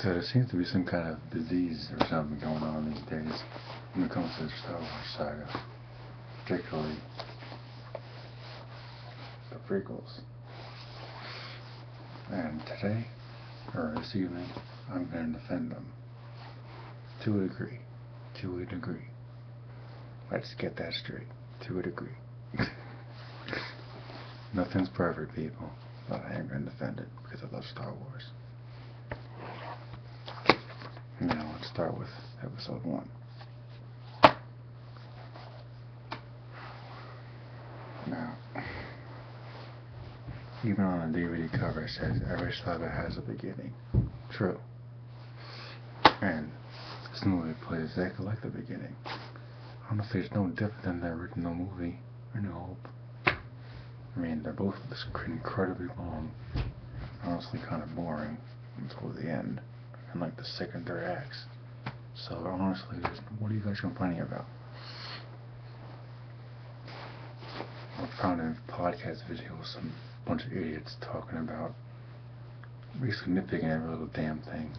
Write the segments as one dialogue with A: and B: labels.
A: So there seems to be some kind of disease or something going on these days when it comes to the Star Wars saga, particularly the prequels. And today, or this evening, I'm going to defend them. To a degree. To a degree. Let's get that straight. To a degree. Nothing's perfect, people, but I am going to defend it because I love Star Wars. Now, let's start with Episode 1. Now, even on the DVD cover it says, every saga has a beginning. True. And this movie plays exactly like the beginning. Honestly, it's no different than the original movie, A New Hope. I mean, they're both incredibly long. Honestly, kind of boring until the end. And like the second, third acts. So honestly, what are you guys complaining about? I found in podcast videos some bunch of idiots talking about basically nitpicking every little damn thing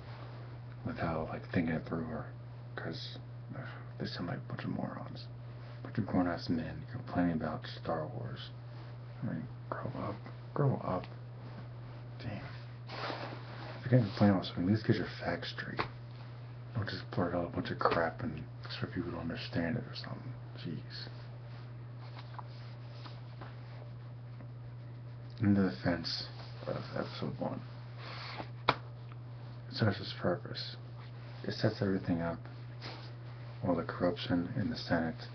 A: without like thinking it through, or because they sound like a bunch of morons. A bunch of grown-ass men complaining about Star Wars. I mean, grow up. Grow up. Damn. If you're gonna complain about something, at least get your facts straight. Don't just blurt out a bunch of crap and expect people to understand it or something. Jeez. In the defense of Episode 1. It serves its purpose. It sets everything up. All the corruption in the Senate,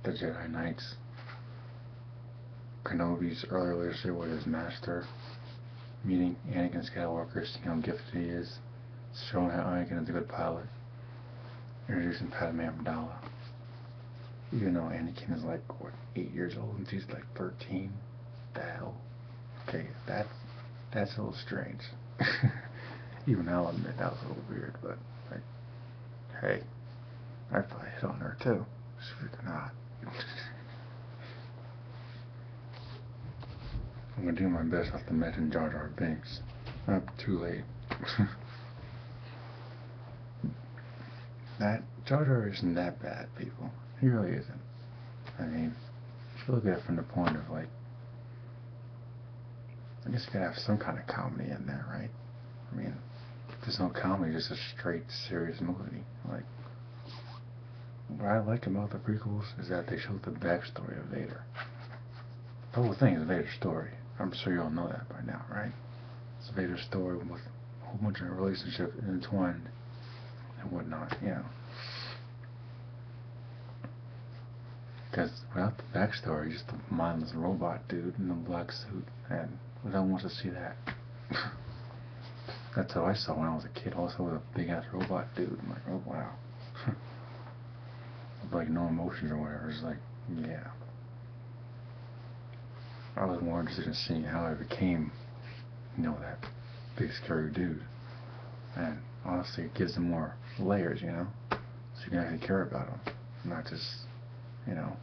A: the Jedi Knights, Kenobi's earlier relationship with his master, meeting Anakin Skywalker, seeing how gifted he is, showing how Anakin is a good pilot, introducing Padme Amidala. Even though Anakin is like, what, 8 years old and she's like 13? The hell? Okay, that's a little strange. Even I'll admit that was a little weird, but like, hey, I'd probably hit on her too. Freaking not. I'm gonna do my best not to mention Jar Jar Binks. Not too late. That Jar Jar isn't that bad, people. He really isn't. I mean, if you look at it from the point of like, I guess you gotta have some kind of comedy in there, right? I mean, if there's no comedy, just a straight, serious movie. Like, what I like about the prequels is that they show the backstory of Vader. The whole thing is Vader's story. I'm sure you all know that by now, right? It's Vader's story with a whole bunch of relationships intertwined and whatnot, you know. Because without the backstory, just a mindless robot dude in a black suit, and who don't want to see that? That's how I saw when I was a kid, also with a big ass robot dude. I'm like, oh wow. With like no emotions or whatever. It's like, yeah. I was more interested in seeing how I became, you know, that big scary dude. And honestly, it gives them more layers, you know? So you can actually care about them. Not just, you know,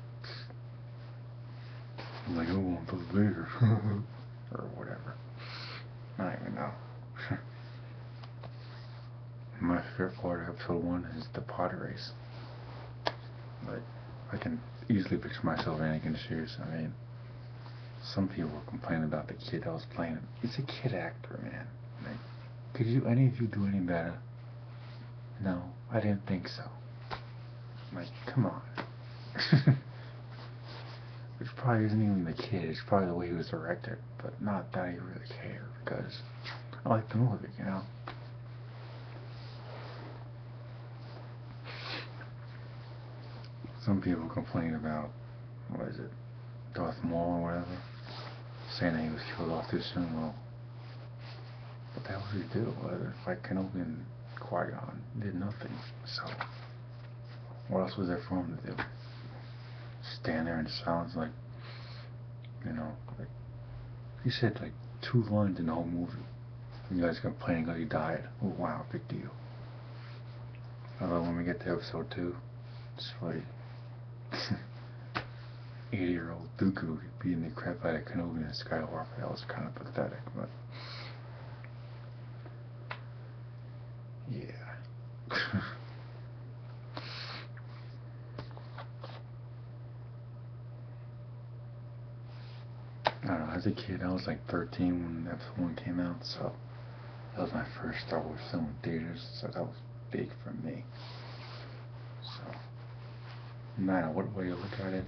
A: I'm like, oh, I'm so Vader. Or whatever. I don't even know. My favorite part of Episode 1 is the pod race. Like, I can easily picture myself in Anakin's shoes. I mean, some people were complaining about the kid that was playing him. He's a kid actor, man. Like, could any of you do any better? No, I didn't think so. Like, come on. Which probably isn't even the kid, it's probably the way he was directed, but not that I really care, because I like the movie, you know? Some people complain about, what is it, Darth Maul or whatever, saying that he was killed off too soon. Well, what the hell did he do? Like Kenobi and Qui-Gon did nothing, so what else was there for him to do? Stand there in silence, like, you know, like, he said like 2 lines in the whole movie. You guys complaining that he died. Oh wow, big deal. Although when we get to Episode 2, it's like 80-year-old Dooku beating the crap out of Kenobi and Skywalker. That was kind of pathetic, but yeah. I don't know, as a kid, I was like 13 when episode 1 came out, so that was my first Star Wars film in theaters, so that was big for me. So, no matter what way you look at it,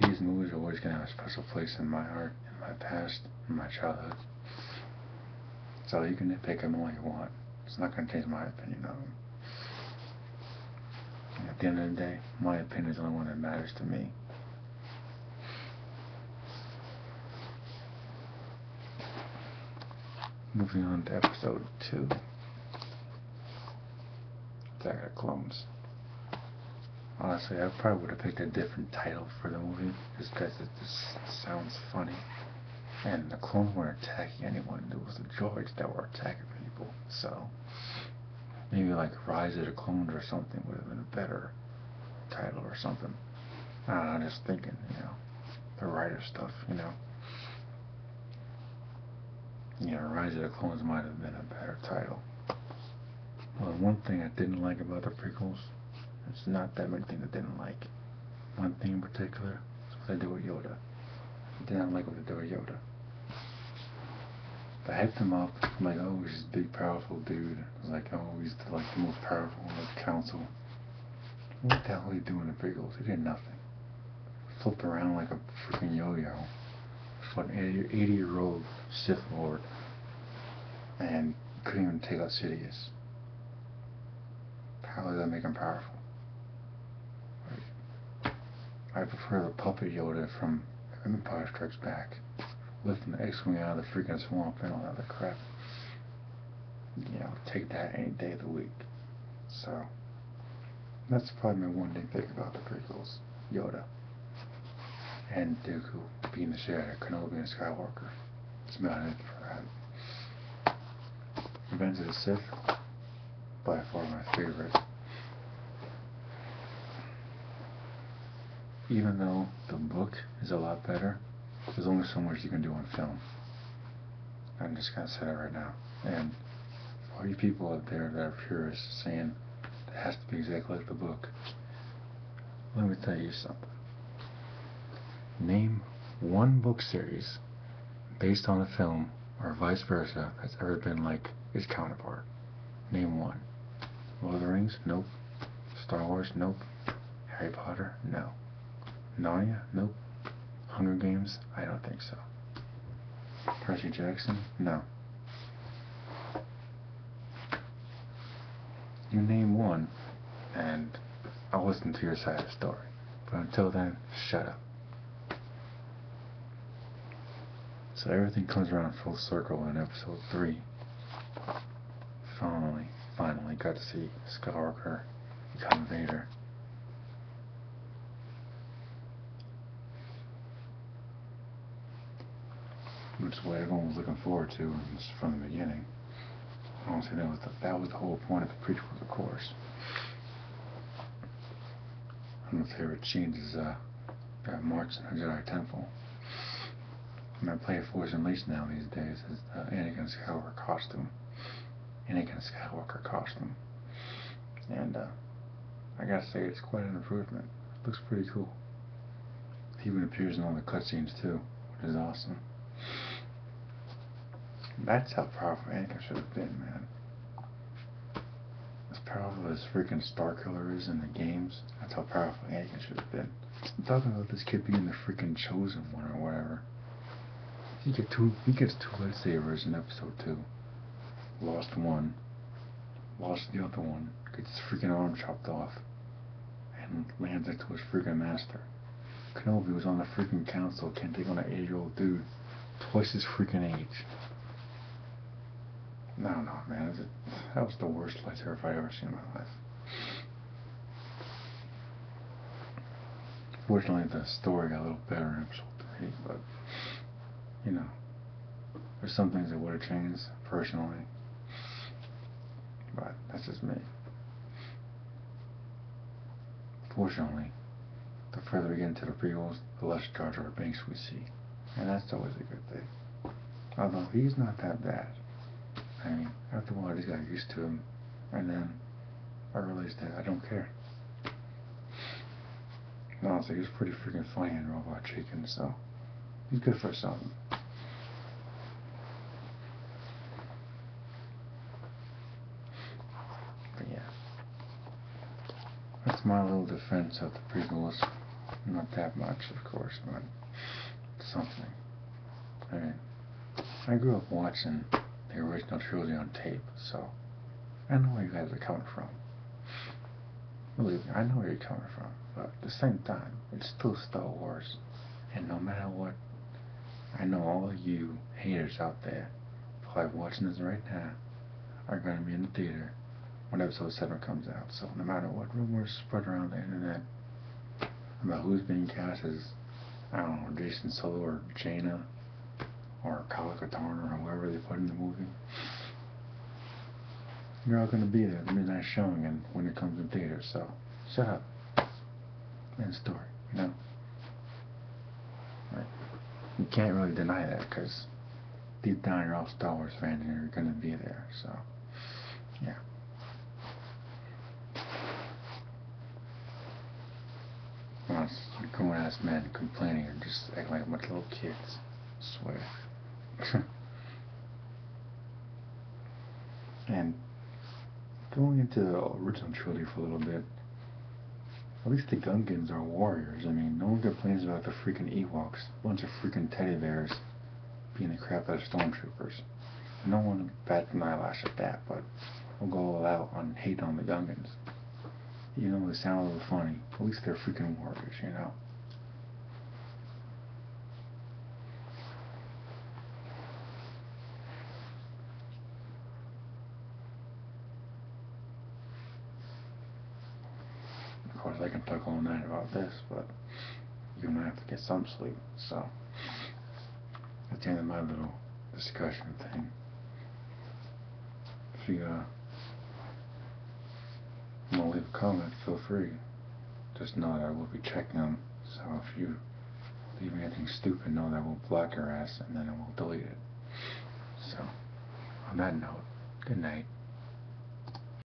A: these movies are always going to have a special place in my heart, in my past, in my childhood. So you can nitpick them all you want. It's not going to change my opinion of them. And at the end of the day, my opinion is the only one that matters to me. Moving on to episode 2. Attack of the Clones. Honestly, I probably would have picked a different title for the movie, just because it just sounds funny. And the clones weren't attacking anyone, it was the droids that were attacking people, so maybe like Rise of the Clones or something would have been a better title or something. I don't know, I'm just thinking, the writer stuff, Rise of the Clones might have been a better title. Well, one thing I didn't like about the prequels, it's not that many things I didn't like. One thing in particular is what they did with Yoda. I did not like what they did with Yoda. They hyped him up, like, oh, he's this big, powerful dude. It's like, oh, he's the most powerful in the council. What the hell did he do in the prequels? He did nothing. Flipped around like a freaking yo-yo. Fought an 80-year-old Sith Lord. And couldn't even take out Sidious. How does that make him powerful? I prefer the puppet Yoda from Empire Strikes Back, lifting the X-Wing out of the freaking swamp and all that other crap. Take that any day of the week. So, that's probably my one thing about the prequels. Yoda. And Dooku being the Shadow, Kenobi and Skywalker. That's about it for that. Revenge of the Sith, by far my favorite. Even though the book is a lot better, there's only so much you can do on film. I'm just gonna say that right now. And for all you people out there that are purists saying it has to be exactly like the book, let me tell you something. Name one book series based on a film, or vice versa, that's ever been like its counterpart. Name one. Lord of the Rings? Nope. Star Wars? Nope. Harry Potter? No. Narnia? Nope. Hunger Games? I don't think so. Percy Jackson? No. You name one, and I'll listen to your side of the story. But until then, shut up. So everything comes around full circle in episode 3. Finally got to see Skywalker become Vader. Which is what everyone was looking forward to from the beginning. Honestly, that was the whole point of the prequels, of course. One of my favorite scenes is that march in the Jedi Temple. When I play Force Unleashed now these days, is the Anakin Skywalker costume. And I gotta say, it's quite an improvement. It looks pretty cool. He even appears in all the cutscenes too, which is awesome. That's how powerful Anakin should have been, man. As powerful as freaking Starkiller is in the games, that's how powerful Anakin should have been. I'm talking about this kid being the freaking chosen one or whatever. He gets two lightsabers in episode 2. Lost one. Lost the other one. Gets his freaking arm chopped off. And lands it to his freaking master. Kenobi was on the freaking council, can't take on an 8-year-old dude. Twice his freaking age. No, man. That was the worst lightsaber fight I've ever seen in my life. Fortunately, the story got a little better in episode 3, but, there's some things that would have changed, personally. But that's just me. Fortunately, the further we get into the prequels, the less Jar Jar Binks we see. And that's always a good thing. Although, he's not that bad. I mean, after a while, I just got used to him And then I realized that I don't care. And honestly, he was pretty freaking funny in Robot Chicken, so he's good for something. But yeah, that's my little defense of the prequels. Not that much, of course, but something. I mean, I grew up watching the original trilogy on tape, so I know where you guys are coming from. Believe me, I know where you're coming from, but at the same time, it's still Star Wars, and no matter what, I know all of you haters out there, probably watching this right now, are going to be in the theater when episode 7 comes out, so no matter what rumors spread around the internet about who's being cast as, I don't know, Jason Solo or Jaina, or Kyle Katarn, or whoever they put in the movie, you're all going to be there at the midnight showing and when it comes in theaters, so shut up. End story, you know? Like, you can't really deny that because deep down you're all Star Wars fans and you're going to be there, so yeah. Well, grown ass men complaining and just acting like a bunch of little kids. I swear. And going into the original trilogy for a little bit, at least the Gungans are warriors. I mean, no one complains about the freaking Ewoks, a bunch of freaking teddy bears being the crap out of stormtroopers. No one bats an eyelash at that, but we'll go all out on hate on the Gungans. You know, they sound a little funny. At least they're freaking warriors, you know? Of course, I can talk all night about this, but you and I have to get some sleep, so that's the end of my little discussion thing. If you want to leave a comment, feel free. Just know that I will be checking them, so if you leave anything stupid, know that I will block your ass and then I will delete it. So, on that note, good night.